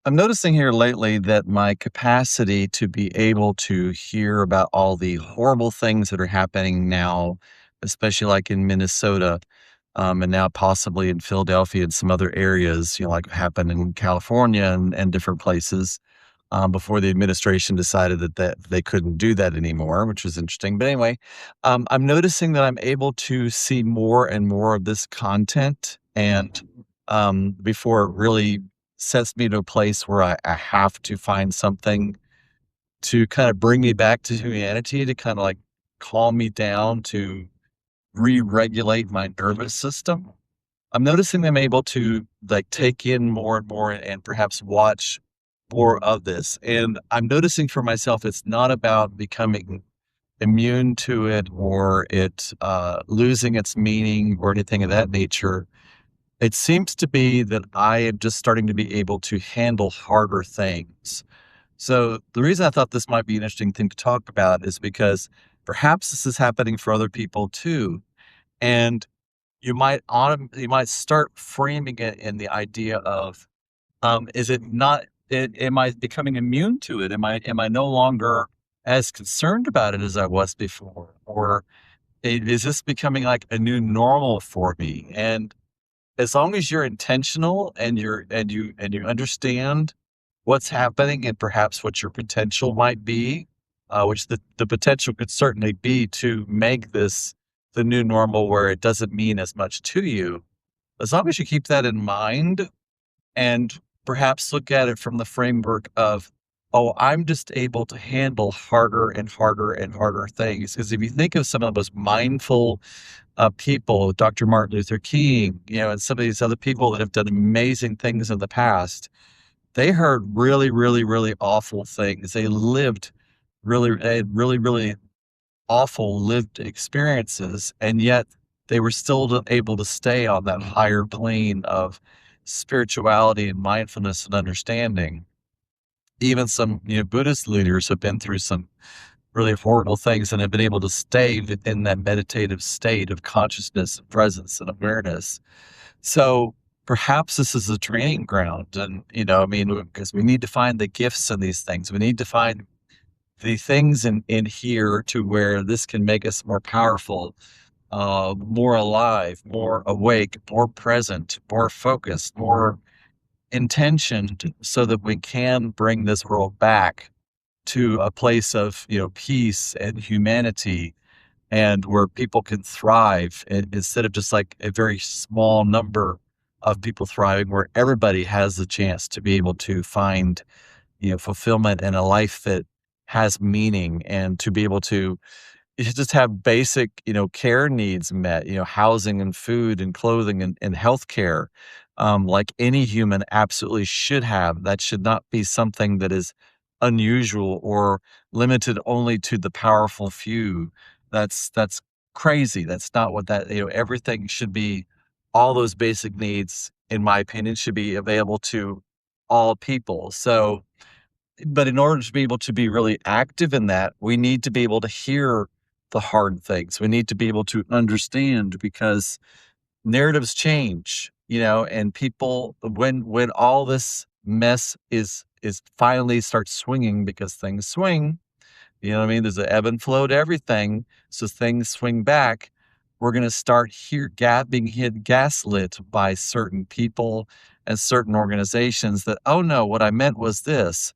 I'm noticing here lately that my capacity to be able to hear about all the horrible things that are happening now, especially like in Minnesota, and now possibly in Philadelphia and some other areas, like happened in California and different places, before the administration decided that they couldn't do that anymore, which was interesting. But anyway, I'm noticing that I'm able to see more and more of this content, and before it really sets me to a place where I have to find something to kind of bring me back to humanity, to kind of like calm me down, to re-regulate my nervous system. I'm noticing I'm able to like take in more and more and perhaps watch more of this. And I'm noticing for myself, it's not about becoming immune to it or it losing its meaning or anything of that nature. It seems to be that I am just starting to be able to handle harder things. So the reason I thought this might be an interesting thing to talk about is because perhaps this is happening for other people too. And you might start framing it in the idea of, is it not am I becoming immune to it? Am I no longer as concerned about it as I was before? Or is this becoming like a new normal for me? And as long as you're intentional and you understand what's happening and perhaps what your potential might be, which the potential could certainly be to make this the new normal where it doesn't mean as much to you. As long as you keep that in mind and perhaps look at it from the framework of, oh, I'm just able to handle harder and harder and harder things. Because if you think of some of the most mindful people, Dr. Martin Luther King, and some of these other people that have done amazing things in the past, they heard really, really, really awful things. They had really, really awful lived experiences, and yet they were still able to stay on that higher plane of spirituality and mindfulness and understanding. Even some, Buddhist leaders have been through some really horrible things and have been able to stay within that meditative state of consciousness and presence and awareness. So perhaps this is a training ground. And, because we need to find the gifts in these things. We need to find the things in here to where this can make us more powerful, more alive, more awake, more present, more focused, more intentioned, so that we can bring this world back to a place of, peace and humanity, and where people can thrive, instead of just like a very small number of people thriving, where everybody has the chance to be able to find, fulfillment and a life that has meaning, and to be able to just have basic, care needs met, housing and food and clothing and healthcare, like any human absolutely should have. That should not be something that is unusual or limited only to the powerful few. That's crazy. That's not what everything should be. All those basic needs, in my opinion, should be available to all people. So, but in order to be able to be really active in that, we need to be able to hear the hard things. We need to be able to understand, because narratives change, and people, when all this mess is finally starts swinging, because things swing, what I mean? There's an ebb and flow to everything. So things swing back. We're going to start here being hit gaslit by certain people and certain organizations that, oh no, what I meant was this.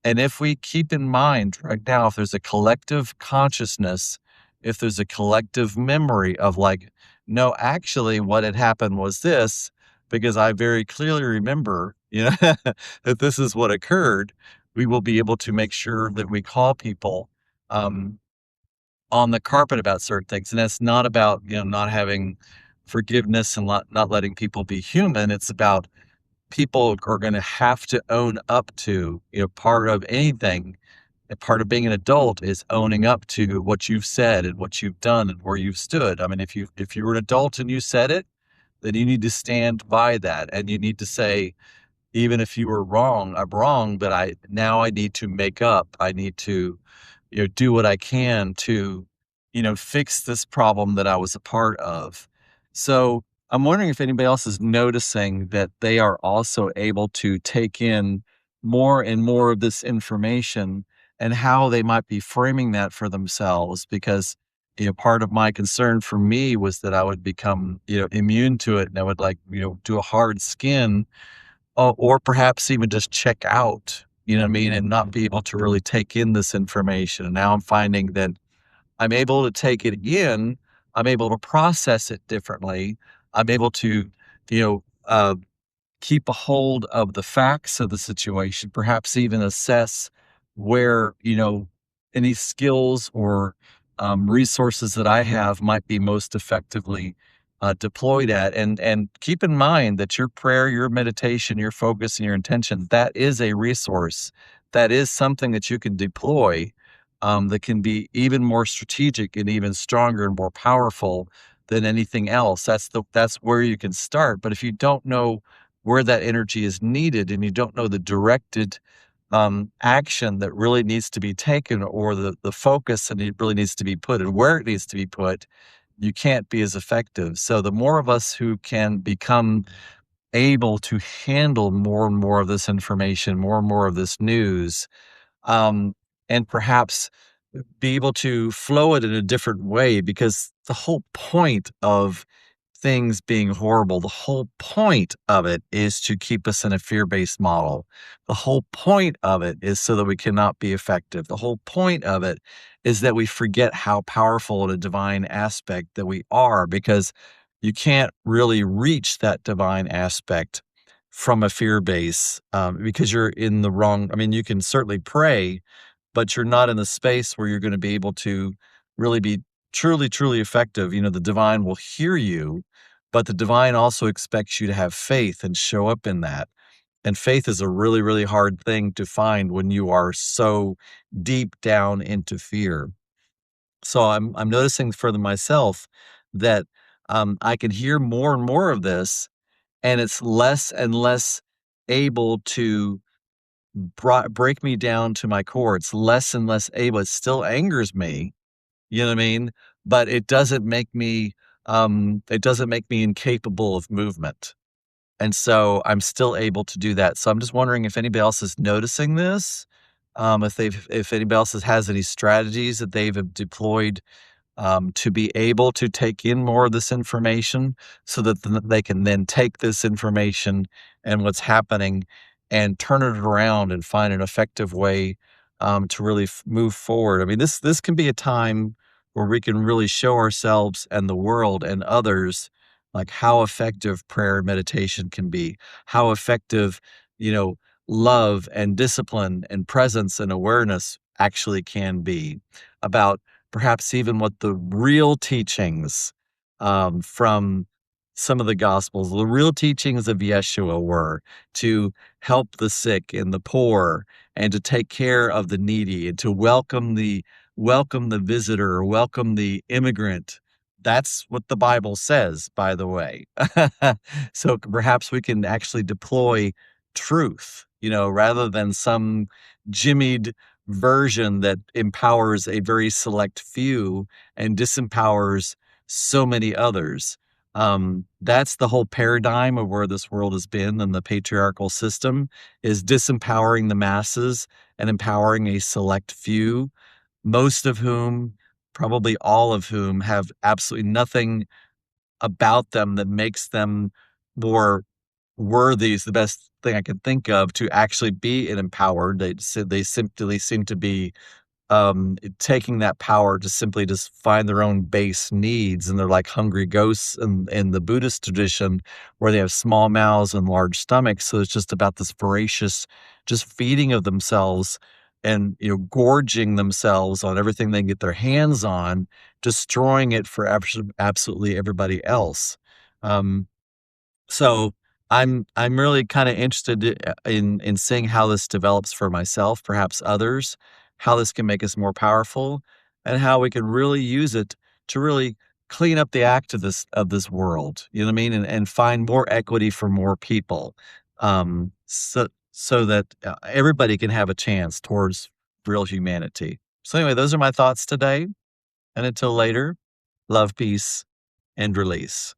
And if we keep in mind right now, if there's a collective consciousness, if there's a collective memory of like, no, actually what had happened was this, because I very clearly remember, that this is what occurred, we will be able to make sure that we call people um, on the carpet about certain things. And that's not about, not having forgiveness and not letting people be human. It's about people are going to have to own up to, part of anything. And part of being an adult is owning up to what you've said and what you've done and where you've stood. I mean, if you were an adult and you said it, then you need to stand by that. And you need to say, even if you were wrong, I'm wrong, but I need to make up. I need to, do what I can to, fix this problem that I was a part of. So I'm wondering if anybody else is noticing that they are also able to take in more and more of this information and how they might be framing that for themselves because part of my concern for me was that I would become immune to it and I would do a hard skin or perhaps even just check out, you know what I mean, and not be able to really take in this information. And now I'm finding that I'm able to take it in, I'm able to process it differently. I'm able to, you know, uh, keep a hold of the facts of the situation, perhaps even assess where, any skills or resources that I have might be most effectively deployed at. And keep in mind that your prayer, your meditation, your focus, and your intention, that is a resource. That is something that you can deploy that can be even more strategic and even stronger and more powerful than anything else. That's where you can start. But if you don't know where that energy is needed and you don't know the directed action that really needs to be taken or the focus and it really needs to be put and where it needs to be put, you can't be as effective. So the more of us who can become able to handle more and more of this information, more and more of this news, um, and perhaps be able to flow it in a different way because the whole point of things being horrible, the whole point of it is to keep us in a fear-based model. The whole point of it is so that we cannot be effective. The whole point of it is that we forget how powerful and a divine aspect that we are because you can't really reach that divine aspect from a fear base because you're in the wrong. I mean, you can certainly pray, but you're not in the space where you're going to be able to really be truly, truly effective. The divine will hear you, but the divine also expects you to have faith and show up in that. And faith is a really, really hard thing to find when you are so deep down into fear. So I'm noticing for myself that I can hear more and more of this, and it's less and less able to break me down to my core. It's less and less able. It still angers me, you know what I mean? But it doesn't make me incapable of movement. And so I'm still able to do that. So I'm just wondering if anybody else is noticing this, if anybody else has any strategies that they've deployed to be able to take in more of this information so that they can then take this information and what's happening and turn it around and find an effective way to really move forward. I mean, this can be a time where we can really show ourselves and the world and others like how effective prayer and meditation can be, how effective, you know, love and discipline and presence and awareness actually can be about perhaps even what the real teachings from some of the gospels, the real teachings of Yeshua were to help the sick and the poor and to take care of the needy and to welcome the visitor, welcome the immigrant. That's what the Bible says, by the way. So perhaps we can actually deploy truth, rather than some jimmied version that empowers a very select few and disempowers so many others. That's the whole paradigm of where this world has been and the patriarchal system is disempowering the masses and empowering a select few, most of whom, probably all of whom, have absolutely nothing about them that makes them more worthy is the best thing I can think of to actually be an empowered. They simply seem to be taking that power to simply just find their own base needs, and they're like hungry ghosts in the Buddhist tradition, where they have small mouths and large stomachs. So it's just about this voracious, just feeding of themselves and gorging themselves on everything they can get their hands on, destroying it for absolutely everybody else. Um, so I'm really kinda interested in seeing how this develops for myself, perhaps others, how this can make us more powerful, and how we can really use it to really clean up the act of this world, you know what I mean? And find more equity for more people, so that, everybody can have a chance towards real humanity. So anyway, those are my thoughts today, and until later, love, peace, and release.